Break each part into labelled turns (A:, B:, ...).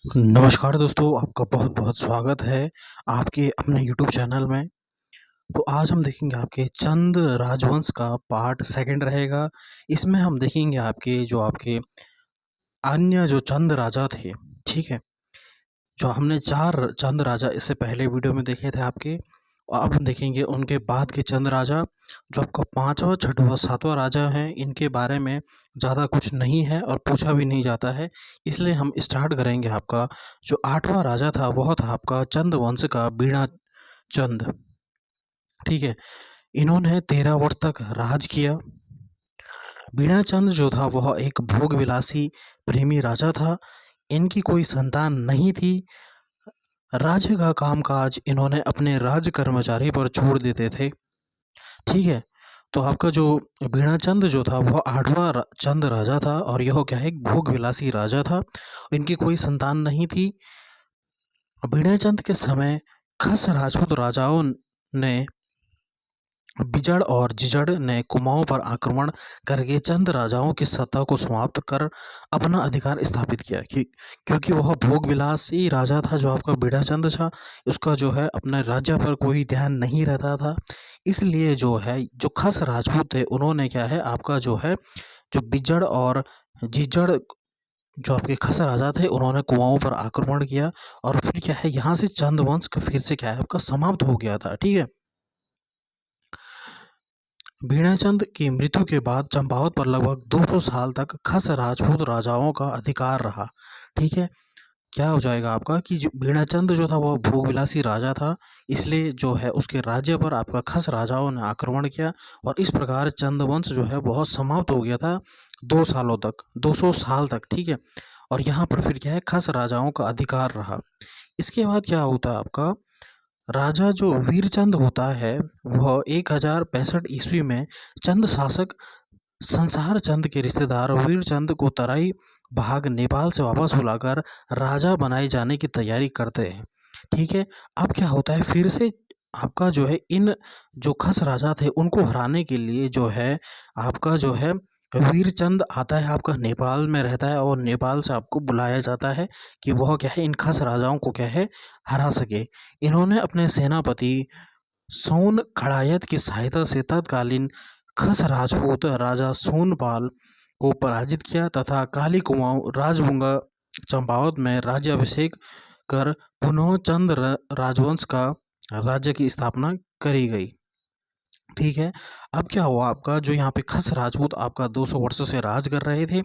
A: नमस्कार दोस्तों, आपका बहुत-बहुत स्वागत है आपके अपने यूट्यूब चैनल में। तो आज हम देखेंगे आपके चंद राजवंश का पार्ट सेकंड रहेगा। इसमें हम देखेंगे आपके अन्य जो चंद राजा थे, ठीक है? जो हमने 4 चंद राजा इससे पहले वीडियो में देखे थे आपके, और अब हम देखेंगे उनके बाद के चंद राजा। जो आपका 5वां, 6वां, 7वां राजा हैं, इनके बारे में ज़्यादा कुछ नहीं है और पूछा भी नहीं जाता है। इसलिए हम स्टार्ट करेंगे आपका जो 8वां राजा था, वह था आपका चंद वंश का बीणा चंद, ठीक है? इन्होंने 13 वर्ष तक राज किया। बीणा चंद जो था वह एक भोग विलासी प्रेमी राजा था। इनकी कोई संतान नहीं थी। राज्य का कामकाज इन्होंने अपने राज कर्मचारी पर छोड़ देते थे, ठीक है? तो आपका जो बीणाचंद जो था वह 8वां चंद राजा था, और यह क्या है, एक भोग विलासी राजा था। इनकी कोई संतान नहीं थी। बीणाचंद के समय खस राजपूत राजाओं ने, बिजड़ और जिजड़ ने कुमाऊं पर आक्रमण करके चंद राजाओं की सत्ता को समाप्त कर अपना अधिकार स्थापित किया। क्योंकि वह भोग विलासी राजा था जो आपका बीणाचंद था, उसका जो है अपने राज्य पर कोई ध्यान नहीं रहता था। इसलिए जो है, जो खस राजपूत थे, उन्होंने क्या है, आपका जो है, जो बिजड़ और जिजड़ जो आपके खस राजा थे, उन्होंने कुमाऊं पर आक्रमण किया, और फिर क्या है, यहाँ से चंद वंश का फिर से क्या है, आपका समाप्त हो गया था, ठीक है? बीणाचंद की मृत्यु के बाद चंपावत पर लगभग 200 साल तक खस राजपूत राजाओं का अधिकार रहा, ठीक है? क्या हो जाएगा आपका कि जो बीणाचंद जो था वह भोगविलासी राजा था, इसलिए जो है उसके राज्य पर आपका खस राजाओं ने आक्रमण किया, और इस प्रकार चंदवंश जो है बहुत समाप्त हो गया था 2 सालों तक, 200 साल तक, ठीक है? और यहाँ पर फिर क्या है, खस राजाओं का अधिकार रहा। इसके बाद क्या होता है आपका, राजा जो वीरचंद होता है, वह 1065 ईस्वी में चंद शासक संसार चंद के रिश्तेदार वीरचंद को तराई भाग नेपाल से वापस बुलाकर राजा बनाए जाने की तैयारी करते हैं, ठीक है? अब क्या होता है, फिर से आपका जो है, इन जो खस राजा थे उनको हराने के लिए जो है, आपका जो है वीरचंद आता है, आपका नेपाल में रहता है, और नेपाल से आपको बुलाया जाता है कि वह क्या है, इन खस राजाओं को क्या है, हरा सके। इन्होंने अपने सेनापति सोन खड़ायत की सहायता से तत्कालीन खस राजपूत राजा सोनपाल को पराजित किया, तथा काली कुमाऊं राजभुंगा चंपावत में राज्याभिषेक कर पुनः चंद राजवंश का राज्य की स्थापना करी गई, ठीक है? अब क्या हुआ आपका, जो यहाँ पे खस राजपूत आपका 200 वर्षों से राज कर रहे थे,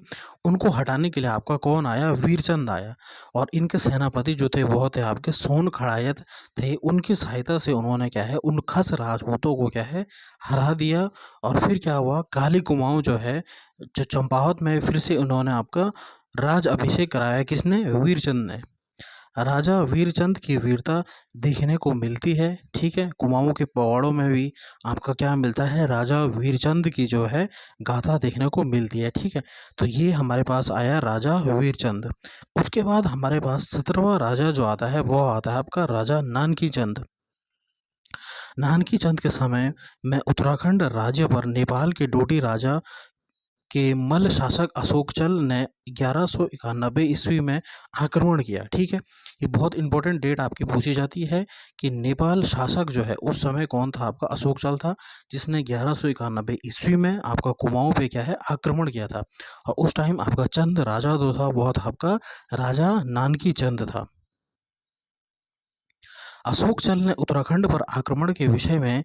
A: उनको हटाने के लिए आपका कौन आया, वीरचंद आया। और इनके सेनापति जो थे वो थे आपके सोन खड़ायत थे। उनकी सहायता से उन्होंने क्या है, उन खस राजपूतों को क्या है, हरा दिया। और फिर क्या हुआ, काली कुमाऊं जो है, जो चंपावत में, फिर से उन्होंने आपका राज अभिषेक कराया, किसने, वीरचंद ने। राजा वीरचंद की वीरता देखने को मिलती है, ठीक है? कुमाऊं के पवाड़ों में भी आपका क्या मिलता है, राजा वीरचंद की जो है गाथा देखने को मिलती है, ठीक है? तो ये हमारे पास आया राजा वीरचंद। उसके बाद हमारे पास 17वां राजा जो आता है, वो आता है आपका राजा नानकी चंद। नानकी चंद के समय में उत्तराखंड राज्य पर नेपाल के डोटी राजा के मल्ल शासक अशोकचल ने 1191 ईस्वी में आक्रमण किया, ठीक है? ये बहुत इंपॉर्टेंट डेट आपकी पूछी जाती है कि नेपाल शासक जो है उस समय कौन था, आपका अशोकचल था, जिसने 1191 ईस्वी में आपका कुमाऊं पे क्या है, आक्रमण किया था। और उस टाइम आपका चंद राजा जो था वह था आपका राजा नानकी चंद था। अशोकचल ने उत्तराखंड पर आक्रमण के विषय में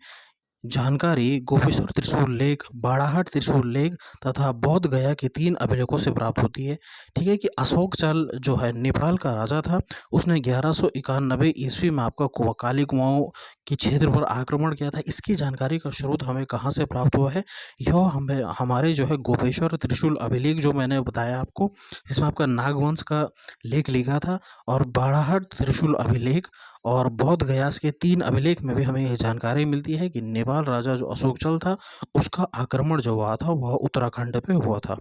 A: जानकारी गोपेश्वर त्रिशूल लेख, बाड़ाहट त्रिशूल लेख तथा बोध गया के 3 अभिलेखों से प्राप्त होती है, ठीक है? कि अशोकचल जो है नेपाल का राजा था, उसने 1191 ईस्वी में आपका काली कुमाऊं के क्षेत्र पर आक्रमण किया था। इसकी जानकारी का स्रोत हमें कहाँ से प्राप्त हुआ है, यह हमें हमारे जो है गोपेश्वर त्रिशूल अभिलेख जो मैंने बताया आपको, जिसमें आपका नागवंश का लेख लिखा था, और बाड़ाहट त्रिशूल अभिलेख और बौद्ध गयास के 3 अभिलेख में भी हमें यह जानकारी मिलती है कि नेपाल राजा जो अशोकचल था, उसका आक्रमण जो हुआ था वह उत्तराखंड पे हुआ था।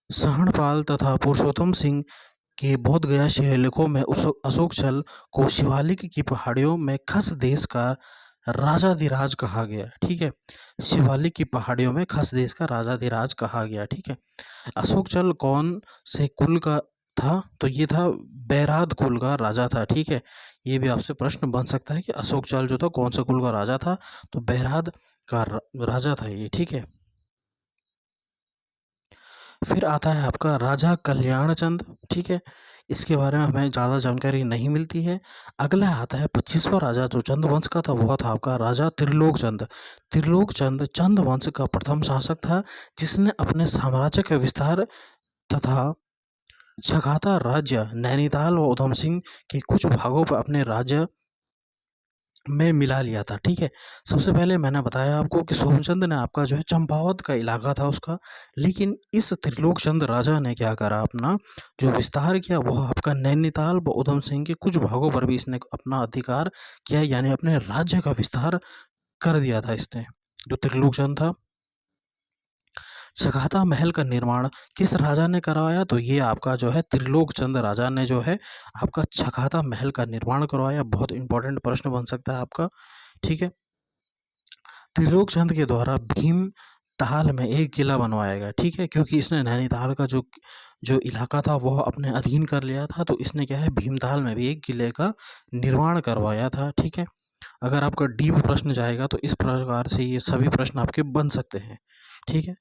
A: सहणपाल तथा पुरुषोत्तम सिंह के बोध गया शिलालेखों में अशोकचल को शिवालिक की पहाड़ियों में खस देश का राजाधिराज कहा गया, ठीक है। शिवालिक की पहाड़ियों में खस देश का राजाधिराज कहा गया, ठीक है। अशोक चल कौन से कुल का था? तो ये था बैराद कुल का राजा था, ठीक है। ये भी आपसे प्रश्न बन सकता है कि अशोक चल जो था कौन से कुल का राजा था? तो बैराद का राजा था ये, ठीक है। फिर आता है आपका राजा कल्याणचंद, ठीक है। इसके बारे में हमें ज़्यादा जानकारी नहीं मिलती है। अगला आता है 25वां राजा जो चंद वंश का था, वो था आपका राजा त्रिलोक चंद। त्रिलोक चंद चंद वंश का प्रथम शासक था, जिसने अपने साम्राज्य का विस्तार तथा छगाता राज्य नैनीताल व उधम सिंह के कुछ भागों पर अपने राज्य में मिला लिया था, ठीक है। सबसे पहले मैंने बताया आपको कि सोमचंद ने आपका जो है चंपावत का इलाका था उसका, लेकिन इस त्रिलोक चंद राजा ने क्या करा, अपना जो विस्तार किया वह आपका नैनीताल व उधम सिंह के कुछ भागों पर भी इसने अपना अधिकार किया, यानी अपने राज्य का विस्तार कर दिया था इसने, जो त्रिलोक चंद था। छगाता महल का निर्माण किस राजा ने करवाया? तो ये आपका जो है त्रिलोक चंद राजा ने जो है आपका छगाता महल का निर्माण करवाया। बहुत इंपॉर्टेंट प्रश्न बन सकता है आपका, ठीक है। त्रिलोक चंद के द्वारा भीम ताल में एक किला बनवाया गया, ठीक है, क्योंकि इसने नैनीताल का जो जो इलाका था वह अपने अधीन कर लिया था, तो इसने क्या है भीमताल में भी एक किले का निर्माण करवाया था, ठीक है। अगर आपका डीप प्रश्न जाएगा तो इस प्रकार से ये सभी प्रश्न आपके बन सकते हैं, ठीक है।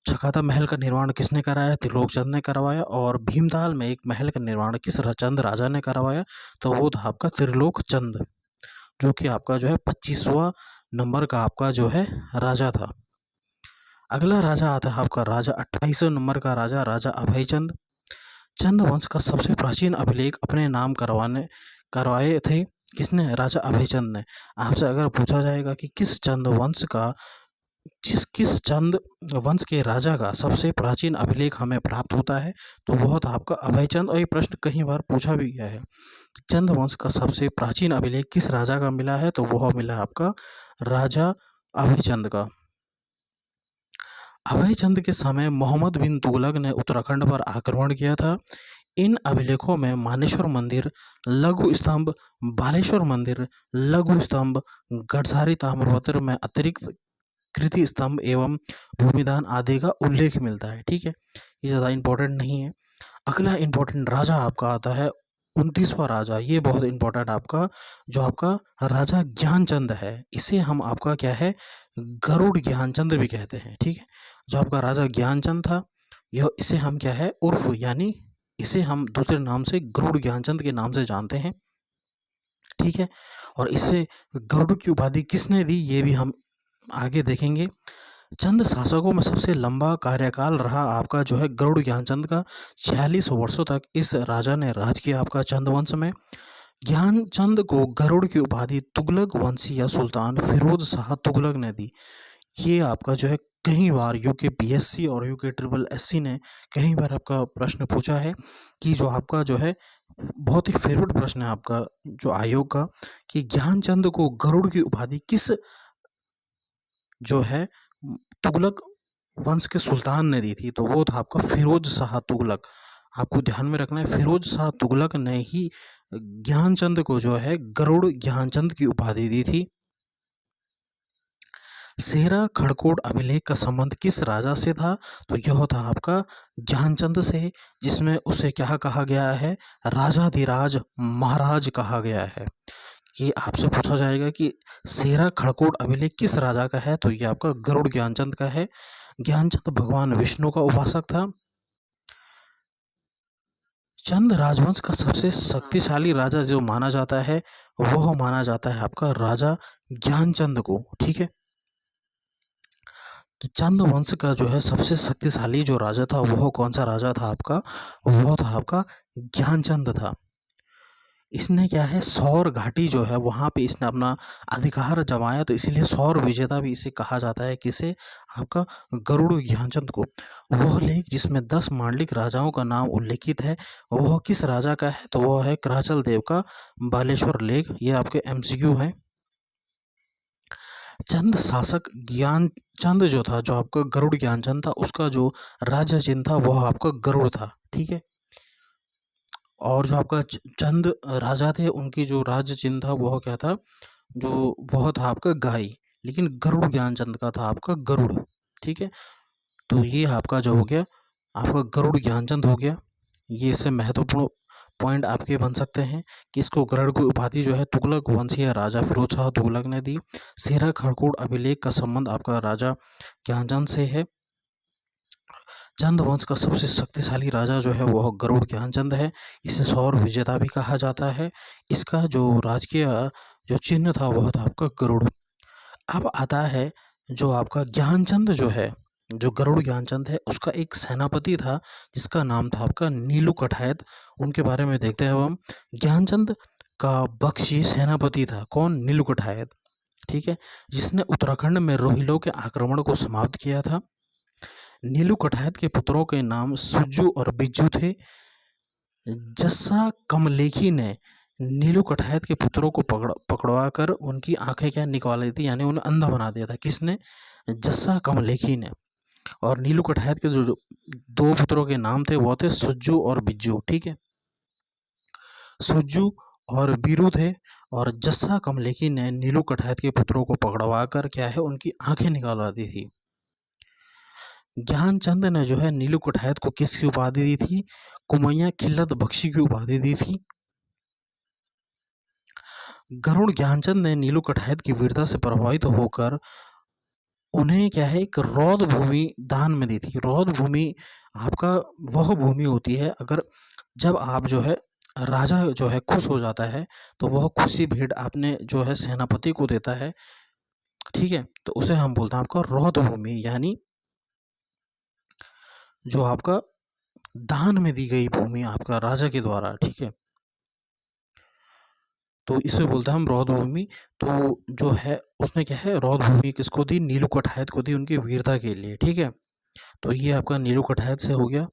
A: छकाता महल का निर्माण किसने कराया? त्रिलोक चंद ने करवाया। और भीमताल में एक महल का निर्माण किस चंद राजा ने करवाया? तो वो था आपका त्रिलोक चंद, जो कि आपका जो है 25वां नंबर का आपका जो है राजा था। अगला राजा आता है आपका राजा 28वें नंबर का राजा, राजा अभय चंद। चंद वंश का सबसे प्राचीन अभिलेख अपने नाम करवाए थे किसने? राजा अभय चंद ने। आपसे अगर पूछा जाएगा कि किस चंद वंश का किस चंद वंश के राजा का सबसे प्राचीन अभिलेख हमें प्राप्त होता है, तो वह था आपका अभय चंद। और ये प्रश्न कई बार पूछा भी गया है, चंद वंश का सबसे प्राचीन अभिलेख किस राजा का मिला है? तो वह मिला आपका राजा अभय चंद का। अभय चंद के समय मोहम्मद बिन तुगलक ने उत्तराखंड पर आक्रमण किया था। इन अभिलेखों में मानेश्वर मंदिर, लघु स्तंभ, बालेश्वर मंदिर, लघु स्तंभ, गढ़सारी ताम्रपत्र में अतिरिक्त कृति स्तंभ एवं भूमिदान आदि का उल्लेख मिलता है, ठीक है। ये ज़्यादा इंपॉर्टेंट नहीं है। अगला इंपॉर्टेंट राजा आपका आता है 29वां राजा। ये बहुत इंपॉर्टेंट आपका जो आपका राजा ज्ञानचंद है, इसे हम आपका क्या है गरुड़ ज्ञानचंद भी कहते हैं, ठीक है। जो आपका राजा ज्ञानचंद था, यह इसे हम क्या है उर्फ यानी इसे हम दूसरे नाम से गरुड़ ज्ञानचंद के नाम से जानते हैं, ठीक है। और इसे गरुड़ की उपाधि किसने दी ये भी हम आगे देखेंगे। चंद शासकों में सबसे लंबा कार्यकाल रहा आपका जो है गरुड़ ज्ञानचंद का। 46 वर्षों तक इस राजा ने राज किया आपका चंद वंश में। ज्ञानचंद को गरुड़ की उपाधि तुगलक वंशी या सुल्तान फिरोज शाह तुगलक ने दी। ये आपका जो है कई बार यूके और यूके ट्रिपल एससी ने कई बार आपका प्रश्न पूछा है कि जो आपका जो है बहुत ही फेवरेट प्रश्न है आपका जो आयोग का, कि ज्ञानचंद को गरुड़ की उपाधि किस जो है तुगलक वंश के सुल्तान ने दी थी? तो वो था आपका फिरोज शाह तुगलक। आपको ध्यान में रखना है फिरोज शाह तुगलक ने ही ज्ञानचंद को जो है गरुड़ ज्ञानचंद की उपाधि दी थी। सेरा खड़कोट अभिलेख का संबंध किस राजा से था? तो यह था आपका ज्ञानचंद से, जिसमें उसे क्या कहा गया है राजाधिराज महाराज कहा गया है। ये आपसे पूछा जाएगा कि सेरा खड़कोट अभिलेख किस राजा का है? तो ये आपका गरुड़ ज्ञानचंद का है। ज्ञानचंद भगवान विष्णु का उपासक था। चंद राजवंश का सबसे शक्तिशाली राजा जो माना जाता है वह माना जाता है आपका राजा ज्ञानचंद को, ठीक है। कि चंद वंश का जो है सबसे शक्तिशाली जो राजा था वह कौन सा राजा था आपका? वह था आपका ज्ञानचंद था। इसने क्या है सौर घाटी जो है वहाँ पे इसने अपना अधिकार जमाया, तो इसीलिए सौर विजेता भी इसे कहा जाता है। किसे? आपका गरुड़ ज्ञानचंद को। वह लेख जिसमें 10 मांडलिक राजाओं का नाम उल्लेखित है वह किस राजा का है? तो वह है कराचल देव का बालेश्वर लेख। ये आपके एमसीक्यू है। चंद शासक ज्ञानचंद जो था, जो आपका गरुड़ ज्ञानचंद था, उसका जो राज्य चिन्ह था वह आपका गरुड़ था, ठीक है। और जो आपका चंद राजा थे उनकी जो राज्य चिन्ह था वह क्या था? जो वह था आपका गाय, लेकिन गरुड़ ज्ञानचंद का था आपका गरुड़। ठीक है, तो ये आपका जो हो गया आपका गरुड़ ज्ञानचंद हो गया। ये इससे महत्वपूर्ण पॉइंट आपके बन सकते हैं कि इसको गरुड़ की उपाधि जो है तुगलक वंशीय राजा फिरोज शाह तुगलक ने दी। सेरा खड़कोड़ अभिलेख का संबंध आपका राजा ज्ञानचंद से है। चंद वंश का सबसे शक्तिशाली राजा जो है वह गरुड़ ज्ञानचंद है। इसे सौर विजेता भी कहा जाता है। इसका जो राजकीय जो चिन्ह था वह था आपका गरुड़। अब आता है जो आपका ज्ञानचंद जो है, जो गरुड़ ज्ञानचंद है उसका एक सेनापति था जिसका नाम था आपका नीलू कठायत। उनके बारे में देखते हैं अब हम। ज्ञानचंद का बख्शी सेनापति था कौन? नीलू कठायत। ठीक है, जिसने उत्तराखंड में रोहिलों के आक्रमण को समाप्त किया था। नीलू कठायत के पुत्रों के नाम सुज्जू और बिज्जू थे। जस्सा कमलेखी ने नीलू कठायत के पुत्रों को पकड़वा कर उनकी आंखें क्या निकाल दी थी, यानी उन्हें अंधा बना दिया था। किसने? जस्सा कमलेखी ने। और नीलू कठायत के जो दो पुत्रों के नाम थे वो थे सुज्जू और बिज्जू। ठीक है, सुज्जू और बीरू थे। और जस्सा कमलेखी ने नीलू कठायत के पुत्रों को पकड़वा कर क्या है उनकी आंखें निकालवा दी थी। ज्ञानचंद ने जो है नीलू कठायत को किसकी उपाधि दी थी? कुमैया खिल्लत बख्शी की उपाधि दी थी। गरुड़ ज्ञानचंद ने नीलू कठायत की वीरता से प्रभावित होकर उन्हें क्या है एक रौद भूमि दान में दी थी। रौद भूमि आपका वह भूमि होती है अगर जब आप जो है राजा जो है खुश हो जाता है तो वह खुशी भेंट आपने जो है सेनापति को देता है। ठीक है, तो उसे हम बोलते हैं आपका रौद भूमि, यानी जो आपका दान में दी गई भूमि आपका राजा के द्वारा। ठीक है, तो इसे बोलते हैं हम रौद भूमि। तो जो है उसने क्या है रौद भूमि किसको दी? नीलू कठायत को दी उनकी वीरता के लिए। ठीक है, तो ये आपका नीलू कठायत से हो गया।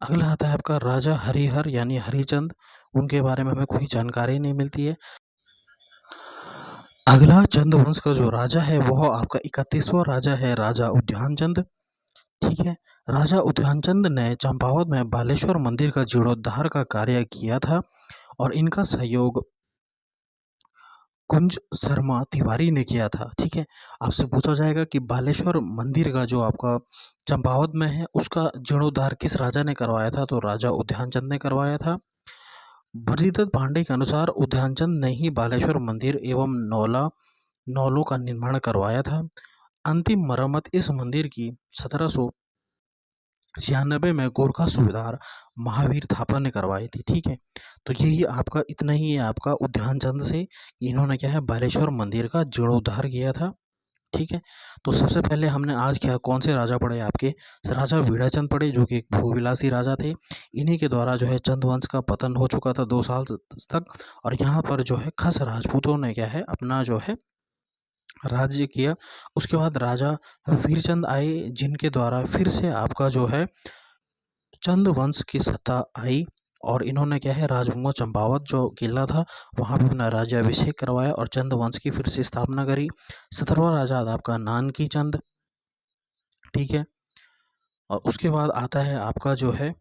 A: अगला आता है आपका राजा हरिहर यानी हरिचंद। उनके बारे में हमें कोई जानकारी नहीं मिलती है। अगला चंद वंश का जो राजा है वह आपका 31वां राजा है राजा उद्यानचंद। ठीक है, राजा उद्यानचंद ने चंपावत में बालेश्वर मंदिर का जीर्णोद्धार का कार्य किया था और इनका सहयोग कुंज शर्मा तिवारी ने किया था। ठीक है, आपसे पूछा जाएगा कि बालेश्वर मंदिर का जो आपका चंपावत में है उसका जीर्णोद्धार किस राजा ने करवाया था? तो राजा उद्यानचंद ने करवाया था। बद्रीदत्त पांडे के अनुसार उद्यानचंद ने ही बालेश्वर मंदिर एवं नौलों का निर्माण करवाया था। अंतिम मरम्मत इस मंदिर की 1796 में गोरखा सूबेदार महावीर थापा ने करवाई थी। ठीक है, तो यही आपका इतना ही है आपका उद्यानचंद से। इन्होंने क्या है बालेश्वर मंदिर का जीर्णोद्धार किया था। ठीक है, तो सबसे पहले हमने आज क्या कौन से राजा पढ़े आपके? राजा वीणाचंद पढ़े जो कि एक भूविलासी राजा थे। इन्हीं के द्वारा जो है चंद वंश का पतन हो चुका था 2 साल तक। और यहाँ पर जो है खस राजपूतों ने क्या है अपना जो है राज्य किया। उसके बाद राजा वीरचंद आए जिनके द्वारा फिर से आपका जो है चंद वंश की सत्ता आई। और इन्होंने क्या है राजभूंगा चंपावत जो किला था वहाँ पे अपना राज्याभिषेक करवाया और चंद वंश की फिर से स्थापना करी। 17वां राजा था आपका नानकी चंद। ठीक है, और उसके बाद आता है आपका जो है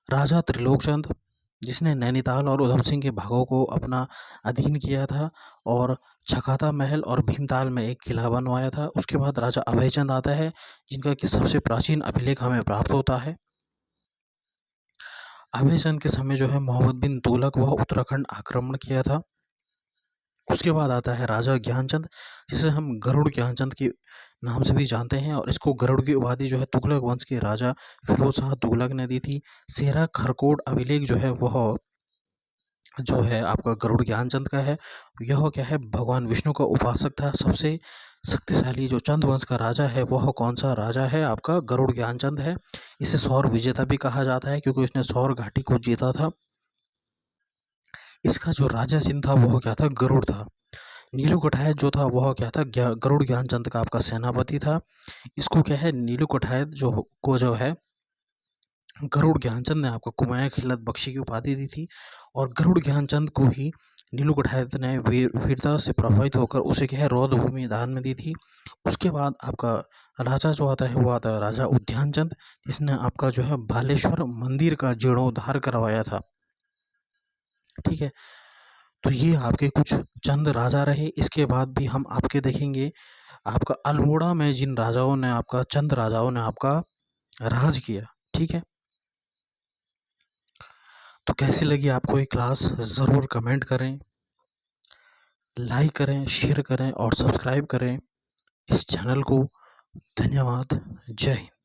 A: राजा त्रिलोकचंद, जिसने नैनीताल और उधम सिंह के भागों को अपना अधीन किया था और छकाता महल और भीमताल में एक किला बनवाया था। उसके बाद राजा अभयचंद आता है जिनका कि सबसे प्राचीन अभिलेख हमें प्राप्त होता है। अभयचंद के समय जो है मोहम्मद बिन तुगलक वह उत्तराखंड आक्रमण किया था। उसके बाद आता है राजा ज्ञानचंद, जिसे हम गरुड़ ज्ञानचंद के नाम से भी जानते हैं। और इसको गरुड़ की उपाधि जो है तुगलक वंश के राजा फिरोज शाह तुगलक ने दी थी। सेरा खरकोट अभिलेख जो है वह जो है आपका गरुड़ ज्ञानचंद का है। यह क्या है भगवान विष्णु का उपासक था। सबसे शक्तिशाली जो चंद वंश का राजा है वह कौन सा राजा है? आपका गरुड़ ज्ञानचंद है। इसे सौर विजेता भी कहा जाता है क्योंकि इसने सौर घाटी को जीता था। इसका जो राजा चिन्ह था वह क्या था? गरुड़ था। नीलू कठायत जो था वह क्या था? गरुड़ ज्ञानचंद का आपका सेनापति था। इसको क्या है नीलू कठायत जो है गरुड़ ज्ञानचंद ने आपको कुमाया खिल्लत बख्शी की उपाधि दी थी। और गरुड़ ज्ञानचंद को ही नीलू कठायत ने वीरता से प्रभावित होकर उसे क्या है रौद भूमि दान में दी थी। उसके बाद आपका राजा जो आता है वो आता है राजा उद्यानचंद, जिसने आपका जो है बालेश्वर मंदिर का जीर्णोद्धार करवाया था। ठीक है, तो ये आपके कुछ चंद राजा रहे। इसके बाद भी हम आपके देखेंगे आपका अल्मोड़ा में जिन राजाओं ने आपका चंद राजाओं ने आपका राज किया। ठीक है, तो कैसी लगी आपको ये क्लास ज़रूर कमेंट करें, लाइक करें, शेयर करें और सब्सक्राइब करें इस चैनल को। धन्यवाद। जय हिंद।